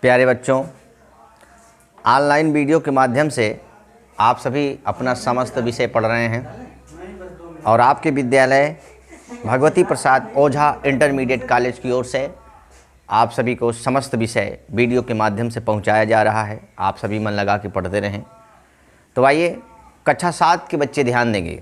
प्यारे बच्चों, online video के माध्यम से आप सभी अपना समस्त विषय पढ़ रहे हैं और आपके विद्यालय भगवती प्रसाद ओझा इंटरमीडिएट कॉलेज की ओर से आप सभी को समस्त विषय वीडियो के माध्यम से पहुंचाया जा रहा है। आप सभी मन लगा के पढ़ते रहें। तो आइए, कक्षा 7 के बच्चे ध्यान देंगे,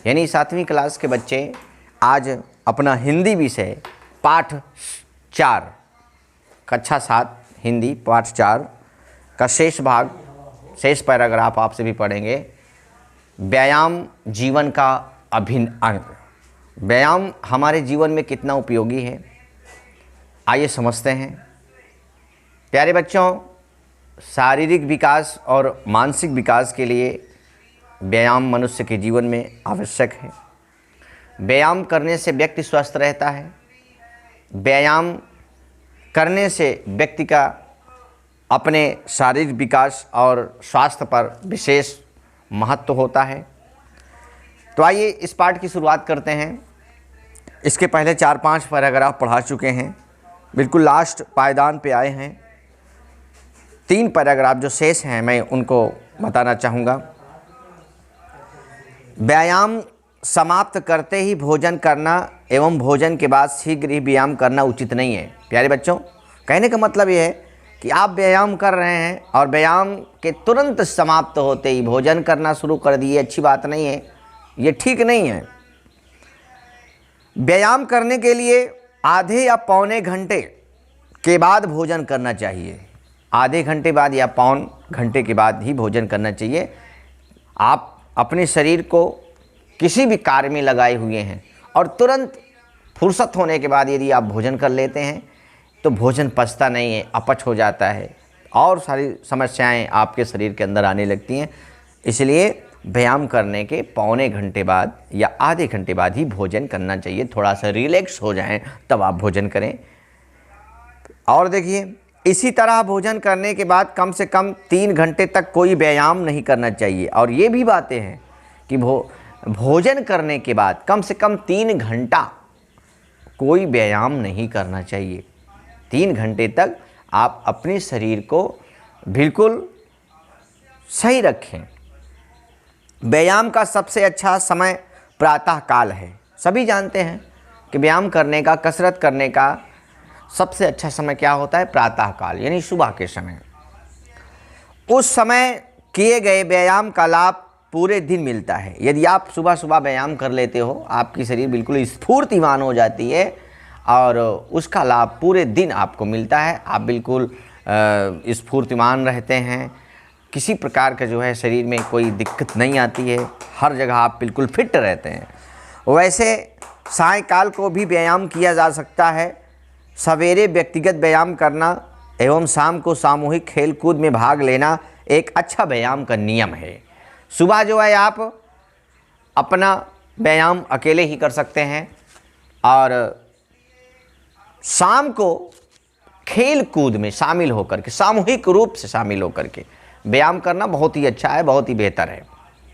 यानी 7वीं क्लास के बच्चे आज अपना हिंदी विषय पाठ 4 कक्षा 7 हिंदी पाठ 4 का शेष भाग, शेष पैराग्राफ आप सभी पढ़ेंगे। व्यायाम जीवन का अभिन्न अंग। व्यायाम हमारे जीवन में कितना उपयोगी है, आइए समझते हैं। प्यारे बच्चों, शारीरिक विकास और मानसिक विकास के लिए व्यायाम मनुष्य के जीवन में आवश्यक है। व्यायाम करने से व्यक्ति स्वस्थ रहता है। व्यायाम करने से व्यक्ति का अपने शारीरिक विकास और स्वास्थ्य पर विशेष महत्व होता है। तो आइए इस पाठ की शुरुआत करते हैं। इसके पहले 4-5 पैराग्राफ पढ़ा चुके हैं, बिल्कुल लास्ट पायदान पे आए हैं। 3 पैराग्राफ जो शेष हैं मैं उनको बताना चाहूँगा। व्यायाम समाप्त करते ही भोजन करना एवं भोजन के बाद शीघ्र ही व्यायाम करना उचित नहीं है। प्यारे बच्चों, कहने का मतलब ये है कि आप व्यायाम कर रहे हैं और व्यायाम के तुरंत समाप्त होते ही भोजन करना शुरू कर दिए, अच्छी बात नहीं है, ये ठीक नहीं है। व्यायाम करने के लिए आधे या पौने घंटे के बाद भोजन करना चाहिए। आधे घंटे बाद या पौन घंटे के बाद ही भोजन करना चाहिए। आप अपने शरीर को किसी भी कार्य में लगाए हुए हैं और तुरंत फुर्सत होने के बाद यदि आप भोजन कर लेते हैं तो भोजन पचता नहीं है, अपच हो जाता है और सारी समस्याएं आपके शरीर के अंदर आने लगती हैं। इसलिए व्यायाम करने के पौने घंटे बाद या आधे घंटे बाद ही भोजन करना चाहिए। थोड़ा सा रिलैक्स हो जाएं तब आप भोजन करें। और देखिए, इसी तरह भोजन करने के बाद कम से कम 3 घंटे तक कोई व्यायाम नहीं करना चाहिए। और ये भी बातें हैं कि भोजन करने के बाद कम से कम 3 घंटा कोई व्यायाम नहीं करना चाहिए। 3 घंटे तक आप अपने शरीर को बिल्कुल सही रखें। व्यायाम का सबसे अच्छा समय प्रातः काल है। सभी जानते हैं कि व्यायाम करने का, कसरत करने का सबसे अच्छा समय क्या होता है? प्रातः काल, यानी सुबह के समय। उस समय किए गए व्यायाम का लाभ पूरे दिन मिलता है। यदि आप सुबह सुबह व्यायाम कर लेते हो, आपकी शरीर बिल्कुल स्फूर्तिमान हो जाती है और उसका लाभ पूरे दिन आपको मिलता है। आप बिल्कुल स्फूर्तिमान रहते हैं, किसी प्रकार का जो है शरीर में कोई दिक्कत नहीं आती है, हर जगह आप बिल्कुल फिट रहते हैं। वैसे सायंकाल को भी व्यायाम किया जा सकता है। सवेरे व्यक्तिगत व्यायाम करना एवं शाम को सामूहिक खेल कूद में भाग लेना एक अच्छा व्यायाम का नियम है। सुबह जो है आप अपना व्यायाम अकेले ही कर सकते हैं और शाम को खेल कूद में शामिल होकर के, सामूहिक रूप से शामिल होकर के व्यायाम करना बहुत ही अच्छा है, बहुत ही बेहतर है।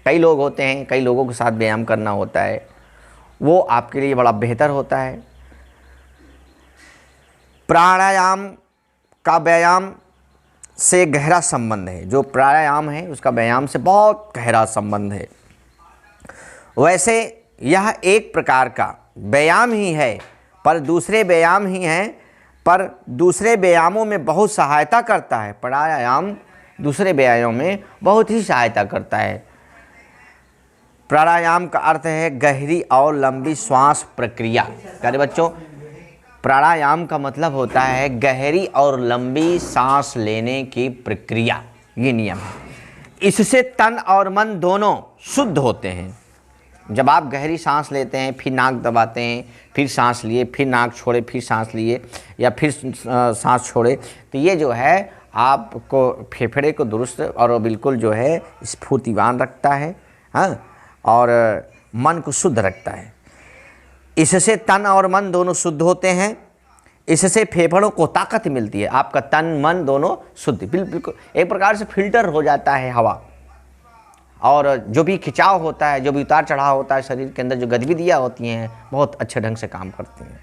कई लोग होते हैं, कई लोगों के साथ व्यायाम करना होता है, वो आपके लिए बड़ा बेहतर होता है। प्राणायाम का व्यायाम से गहरा संबंध है। जो प्राणायाम है उसका व्यायाम से बहुत गहरा संबंध है। वैसे यह एक प्रकार का व्यायाम ही है, पर दूसरे व्यायाम ही हैं, पर दूसरे व्यायामों में बहुत सहायता करता है। प्राणायाम दूसरे व्यायामों में बहुत ही सहायता करता है। प्राणायाम का अर्थ है गहरी और लंबी श्वास प्रक्रिया। प्यारे बच्चों, प्राणायाम का मतलब होता है गहरी और लंबी सांस लेने की प्रक्रिया, ये नियम है। इससे तन और मन दोनों शुद्ध होते हैं। जब आप गहरी सांस लेते हैं, फिर नाक दबाते हैं, फिर सांस लिए, फिर नाक छोड़े, फिर सांस लिए या फिर सांस छोड़े, तो ये जो है आपको फेफड़े को दुरुस्त और बिल्कुल जो है स्फूर्तिवान रखता है, हाँ, और मन को शुद्ध रखता है। इससे तन और मन दोनों शुद्ध होते हैं। इससे फेफड़ों को ताकत मिलती है। आपका तन मन दोनों शुद्ध, बिल्कुल एक प्रकार से फिल्टर हो जाता है हवा, और जो भी खिंचाव होता है, जो भी उतार चढ़ाव होता है शरीर के अंदर, जो गतिविधियाँ होती हैं बहुत अच्छे ढंग से काम करती हैं,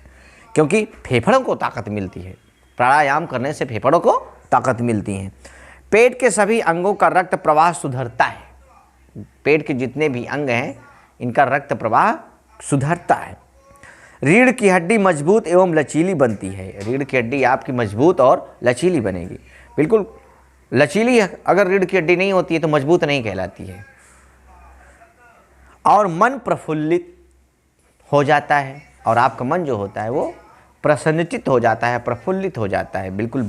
क्योंकि फेफड़ों को ताकत मिलती है। प्राणायाम करने से फेफड़ों को ताकत मिलती है। पेट के सभी अंगों का रक्त प्रवाह सुधरता है। पेट के जितने भी अंग हैं इनका रक्त प्रवाह सुधरता है। रीढ़ की हड्डी मजबूत एवं लचीली बनती है। रीढ़ की हड्डी आपकी मजबूत और लचीली बनेगी। बिल्कुल लचीली अगर रीढ़ की हड्डी नहीं होती है तो मजबूत नहीं कहलाती है। और मन प्रफुल्लित हो जाता है और आपका मन जो होता है वो प्रसन्नचित्त हो जाता है, प्रफुल्लित हो जाता है, बिल्कुल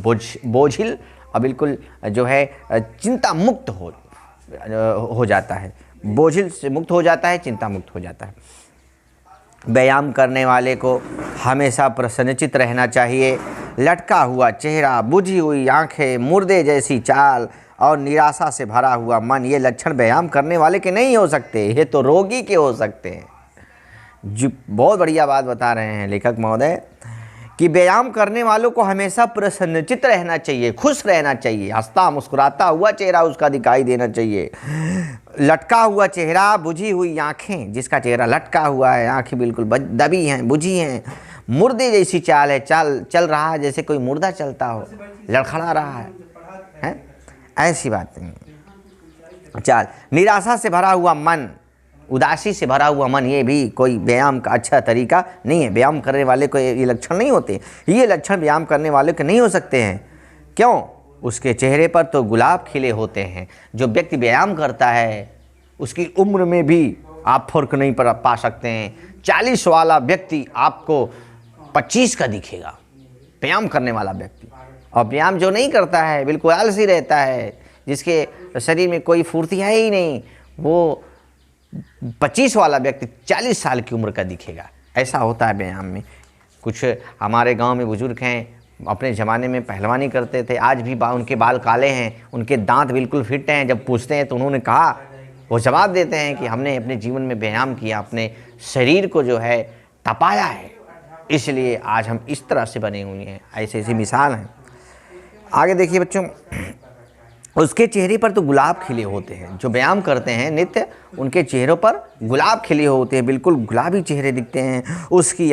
बोझिल और बिल्कुल जो है चिंता मुक्त हो जाता है। बोझिल से मुक्त हो जाता है, चिंता मुक्त हो जाता है। व्यायाम करने वाले को हमेशा प्रसन्नचित्त रहना चाहिए। लटका हुआ चेहरा, बुझी हुई आंखें, मुर्दे जैसी चाल और निराशा से भरा हुआ मन, ये लक्षण व्यायाम करने वाले के नहीं हो सकते, ये तो रोगी के हो सकते हैं। जो बहुत बढ़िया बात बता रहे हैं लेखक महोदय कि व्यायाम करने वालों को हमेशा प्रसन्नचित्त रहना चाहिए, खुश रहना चाहिए, हंसता मुस्कुराता हुआ चेहरा उसका दिखाई देना चाहिए। लटका हुआ चेहरा, बुझी हुई आंखें, जिसका चेहरा लटका हुआ है, आंखें बिल्कुल दबी हैं, बुझी हैं, मुर्दे जैसी चाल है, चल रहा है जैसे कोई मुर्दा चलता हो, लड़खड़ा रहा है? ऐसी बात नहीं। चाल, निराशा से भरा हुआ मन, उदासी से भरा हुआ मन, ये भी कोई व्यायाम का अच्छा तरीका नहीं है। व्यायाम करने वाले को ये लक्षण नहीं होते, ये लक्षण व्यायाम करने वाले के नहीं हो सकते हैं। क्यों? उसके चेहरे पर तो गुलाब खिले होते हैं। जो व्यक्ति व्यायाम करता है उसकी उम्र में भी आप फर्क नहीं पा सकते हैं। 40 वाला व्यक्ति आपको 25 का दिखेगा, व्यायाम करने वाला व्यक्ति। और व्यायाम जो नहीं करता है, बिल्कुल आलसी रहता है, जिसके शरीर में कोई फुर्ती है ही नहीं, वो 25 वाला व्यक्ति 40 साल की उम्र का दिखेगा। ऐसा होता है व्यायाम में। कुछ हमारे गांव में बुजुर्ग हैं, अपने ज़माने में पहलवानी करते थे, आज भी उनके बाल काले हैं, उनके दांत बिल्कुल फिट हैं। जब पूछते हैं तो उन्होंने कहा, वो जवाब देते हैं कि हमने अपने जीवन में व्यायाम किया, अपने शरीर को जो है तपाया है, इसलिए आज हम इस तरह से बने हुए हैं। ऐसी ऐसी मिसाल हैं। आगे देखिए बच्चों, उसके चेहरे पर तो गुलाब खिले होते हैं। जो व्यायाम करते हैं नित्य, उनके चेहरों पर गुलाब खिले होते हैं, बिल्कुल गुलाबी चेहरे दिखते हैं। उसकी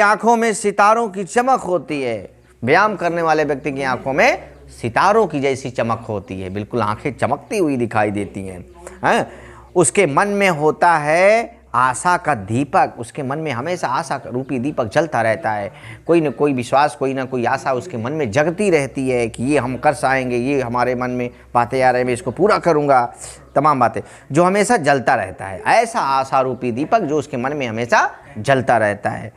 आंखों में सितारों की चमक होती है। व्यायाम करने वाले व्यक्ति की आंखों में सितारों की जैसी चमक होती है, बिल्कुल आंखें चमकती हुई दिखाई देती हैं। उसके मन में होता है आशा का दीपक। उसके मन में हमेशा आशा रूपी दीपक जलता रहता है। कोई न कोई विश्वास, कोई ना कोई आशा उसके मन में जगती रहती है कि ये हम कर पाएंगे, ये हमारे मन में बातें आ रही हैं, मैं इसको पूरा करूँगा, तमाम बातें जो हमेशा जलता रहता है। ऐसा आशा रूपी दीपक जो उसके मन में हमेशा जलता रहता है।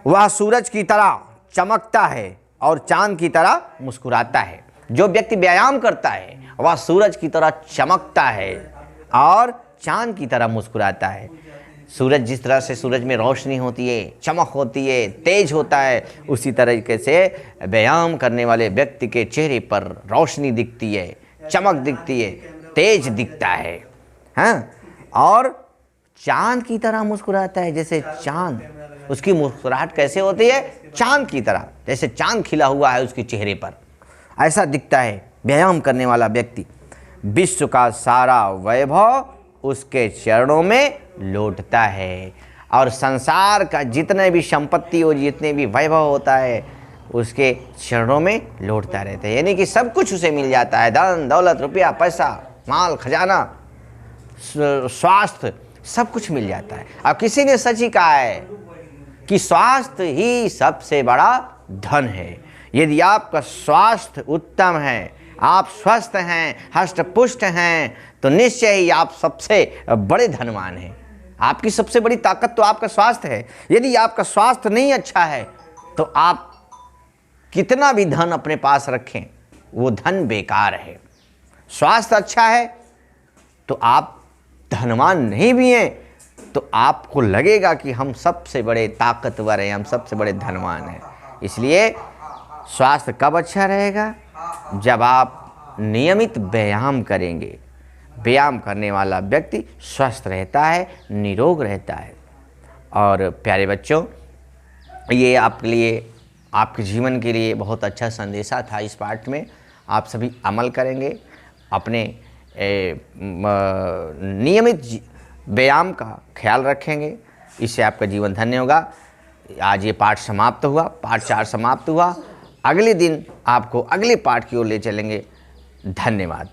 वह सूरज की तरह चमकता है और चाँद की तरह मुस्कुराता है। जो व्यक्ति व्यायाम करता है वह सूरज की तरह चमकता है और चाँद की तरह मुस्कुराता है। सूरज जिस तरह से सूरज में रोशनी होती है, चमक होती है, तेज होता है, उसी तरीके से व्यायाम करने वाले व्यक्ति के चेहरे पर रोशनी दिखती है, चमक दिखती है, तेज दिखता है। हाँ, और चांद की तरह मुस्कुराता है। जैसे चांद, उसकी मुस्कुराहट कैसे होती है? चांद की तरह, जैसे चांद खिला हुआ है उसके चेहरे पर, ऐसा दिखता है व्यायाम करने वाला व्यक्ति। विश्व का सारा वैभव उसके चरणों में लौटता है और संसार का जितने भी संपत्ति और जितने भी वैभव होता है उसके चरणों में लौटता रहता है। यानी कि सब कुछ उसे मिल जाता है, धन दौलत, रुपया, पैसा, माल खजाना, स्वास्थ्य, सब कुछ मिल जाता है। अब किसी ने सच ही कहा है कि स्वास्थ्य ही सबसे बड़ा धन है। यदि आपका स्वास्थ्य उत्तम है, आप स्वस्थ हैं, हष्ट पुष्ट हैं, तो निश्चय ही आप सबसे बड़े धनवान हैं। आपकी सबसे बड़ी ताकत तो आपका स्वास्थ्य है। यदि आपका स्वास्थ्य नहीं अच्छा है तो आप कितना भी धन अपने पास रखें, वो धन बेकार है। स्वास्थ्य अच्छा है तो आप धनवान नहीं भी हैं तो आपको लगेगा कि हम सबसे बड़े ताकतवर हैं, हम सबसे बड़े धनवान हैं। इसलिए स्वास्थ्य कब अच्छा रहेगा? जब आप नियमित व्यायाम करेंगे। व्यायाम करने वाला व्यक्ति स्वस्थ रहता है, निरोग रहता है। और प्यारे बच्चों, ये आपके लिए, आपके जीवन के लिए बहुत अच्छा संदेशा था। इस पाठ में आप सभी अमल करेंगे, अपने नियमित व्यायाम का ख्याल रखेंगे, इससे आपका जीवन धन्य होगा। आज ये पाठ समाप्त हुआ, पाठ 4 समाप्त हुआ। अगले दिन आपको अगले पाठ की ओर ले चलेंगे। धन्यवाद।